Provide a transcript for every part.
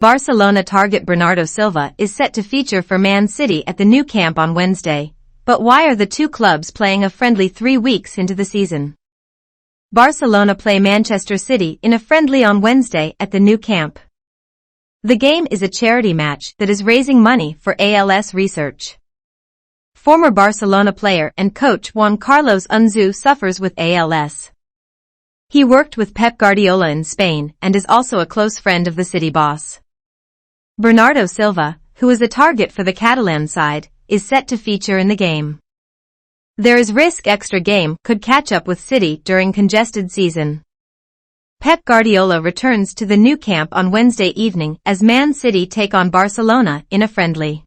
Barcelona target Bernardo Silva is set to feature for Man City at the Nou Camp on Wednesday. But why are the two clubs playing a friendly 3 weeks into the season? Barcelona play Manchester City in a friendly on Wednesday at the Nou Camp. The game is a charity match that is raising money for ALS research. Former Barcelona player and coach Juan Carlos Unzu suffers with ALS. He worked with Pep Guardiola in Spain and is also a close friend of the City boss. Bernardo Silva, who is a target for the Catalan side, is set to feature in the game. There is risk extra game could catch up with City during congested season. Pep Guardiola returns to the Nou Camp on Wednesday evening as Man City take on Barcelona in a friendly.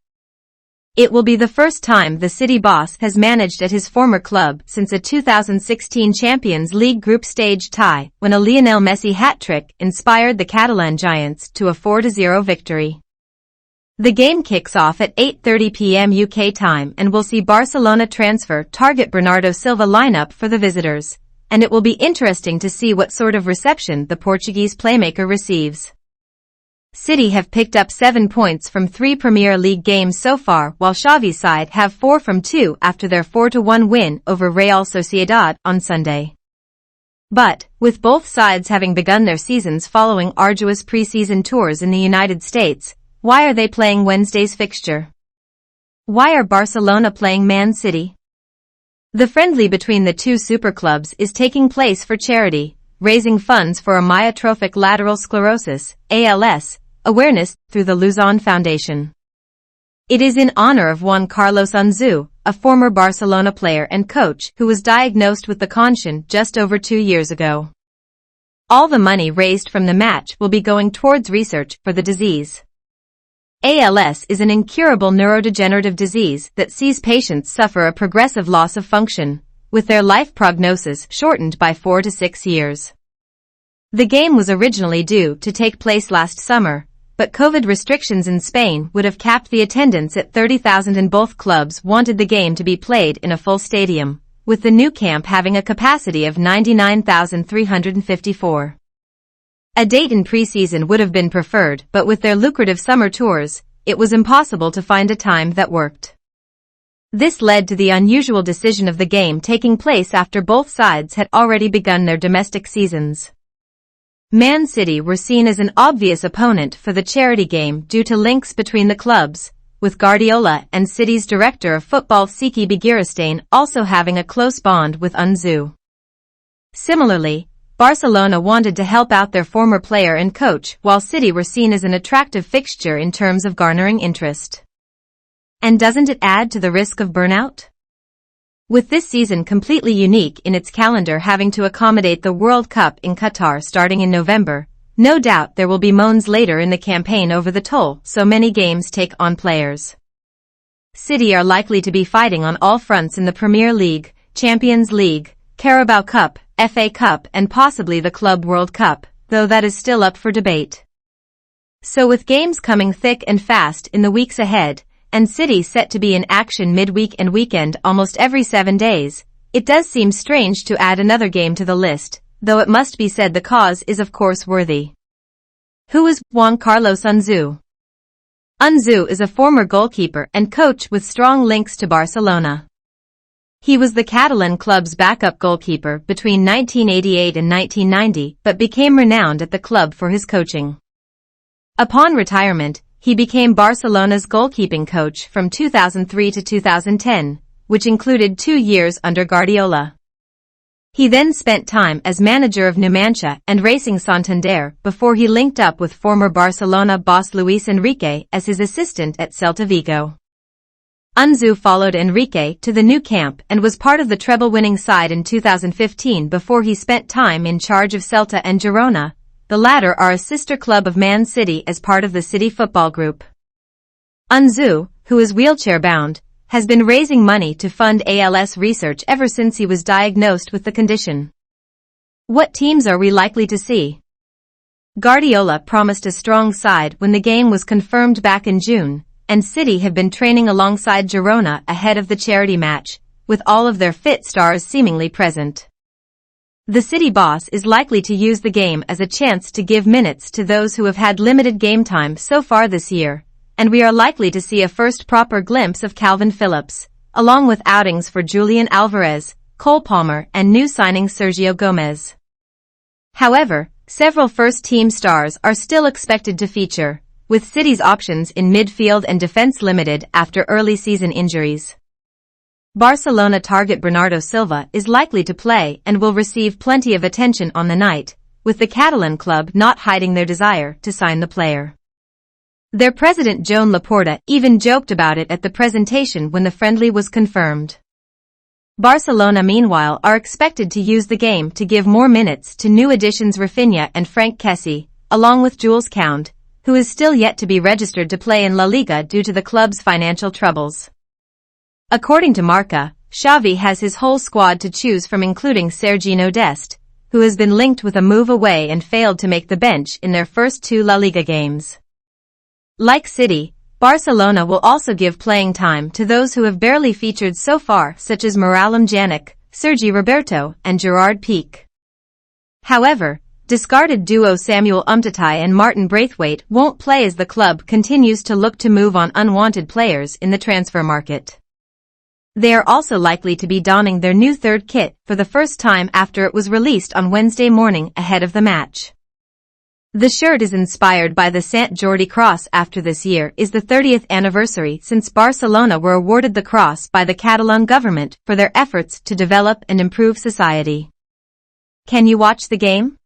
It will be the first time the City boss has managed at his former club since a 2016 Champions League group stage tie when a Lionel Messi hat-trick inspired the Catalan Giants to a 4-0 victory. The game kicks off at 8:30 p.m. UK time and will see Barcelona transfer target Bernardo Silva lineup for the visitors, and it will be interesting to see what sort of reception the Portuguese playmaker receives. City have picked up 7 points from 3 Premier League games so far, while Xavi's side have 4 from 2 after their 4-1 win over Real Sociedad on Sunday. But, with both sides having begun their seasons following arduous pre-season tours in the United States, why are they playing Wednesday's fixture? Why are Barcelona playing Man City? The friendly between the two super clubs is taking place for charity, raising funds for amyotrophic lateral sclerosis, ALS, awareness through the Luzon Foundation. It is in honor of Juan Carlos Unzu, a former Barcelona player and coach who was diagnosed with the condition just over 2 years ago. All the money raised from the match will be going towards research for the disease. ALS is an incurable neurodegenerative disease that sees patients suffer a progressive loss of function, with their life prognosis shortened by 4 to 6 years. The game was originally due to take place last summer, but COVID restrictions in Spain would have capped the attendance at 30,000 and both clubs wanted the game to be played in a full stadium, with the Nou Camp having a capacity of 99,354. A date in pre-season would have been preferred, but with their lucrative summer tours, it was impossible to find a time that worked. This led to the unusual decision of the game taking place after both sides had already begun their domestic seasons. Man City were seen as an obvious opponent for the charity game due to links between the clubs, with Guardiola and City's director of football Siki Begiristain also having a close bond with Unzu. Similarly, Barcelona wanted to help out their former player and coach, while City were seen as an attractive fixture in terms of garnering interest. And doesn't it add to the risk of burnout? With this season completely unique in its calendar having to accommodate the World Cup in Qatar starting in November, no doubt there will be moans later in the campaign over the toll so many games take on players. City are likely to be fighting on all fronts in the Premier League, Champions League, Carabao Cup, FA Cup and possibly the Club World Cup, though that is still up for debate. So with games coming thick and fast in the weeks ahead, and City set to be in action midweek and weekend almost every 7 days, it does seem strange to add another game to the list, though it must be said the cause is of course worthy. Who is Juan Carlos Unzu? Unzu is a former goalkeeper and coach with strong links to Barcelona. He was the Catalan club's backup goalkeeper between 1988 and 1990, but became renowned at the club for his coaching. Upon retirement, he became Barcelona's goalkeeping coach from 2003 to 2010, which included 2 years under Guardiola. He then spent time as manager of Numancia and Racing Santander before he linked up with former Barcelona boss Luis Enrique as his assistant at Celta Vigo. Unzu followed Enrique to the Nou Camp and was part of the treble-winning side in 2015 before he spent time in charge of Celta and Girona. The latter are a sister club of Man City as part of the City Football Group. Unzu, who is wheelchair-bound, has been raising money to fund ALS research ever since he was diagnosed with the condition. What teams are we likely to see? Guardiola promised a strong side when the game was confirmed back in June, and City have been training alongside Girona ahead of the charity match, with all of their fit stars seemingly present. The city boss is likely to use the game as a chance to give minutes to those who have had limited game time so far this year, and we are likely to see a first proper glimpse of Calvin Phillips, along with outings for Julian Alvarez, Cole Palmer and new signing Sergio Gomez. However, several first-team stars are still expected to feature, with City's options in midfield and defense limited after early season injuries. Barcelona target Bernardo Silva is likely to play and will receive plenty of attention on the night, with the Catalan club not hiding their desire to sign the player. Their president Joan Laporta even joked about it at the presentation when the friendly was confirmed. Barcelona meanwhile are expected to use the game to give more minutes to new additions Rafinha and Frank Kessie, along with Jules Koundé, who is still yet to be registered to play in La Liga due to the club's financial troubles. According to Marca, Xavi has his whole squad to choose from, including Sergiño Dest, who has been linked with a move away and failed to make the bench in their first 2 La Liga games. Like City, Barcelona will also give playing time to those who have barely featured so far, such as Miralem Pjanic, Sergi Roberto, and Gerard Piqué. However, discarded duo Samuel Umtiti and Martin Braithwaite won't play as the club continues to look to move on unwanted players in the transfer market. They are also likely to be donning their new third kit for the first time after it was released on Wednesday morning ahead of the match. The shirt is inspired by the Sant Jordi Cross. After this year is the 30th anniversary since Barcelona were awarded the cross by the Catalan government for their efforts to develop and improve society. Can you watch the game?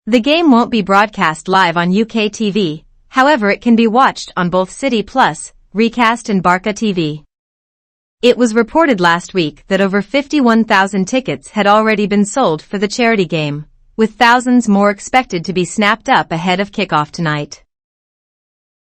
The game won't be broadcast live on UK TV, however it can be watched on both City Plus, Recast and Barca TV. It was reported last week that over 51,000 tickets had already been sold for the charity game, with thousands more expected to be snapped up ahead of kickoff tonight.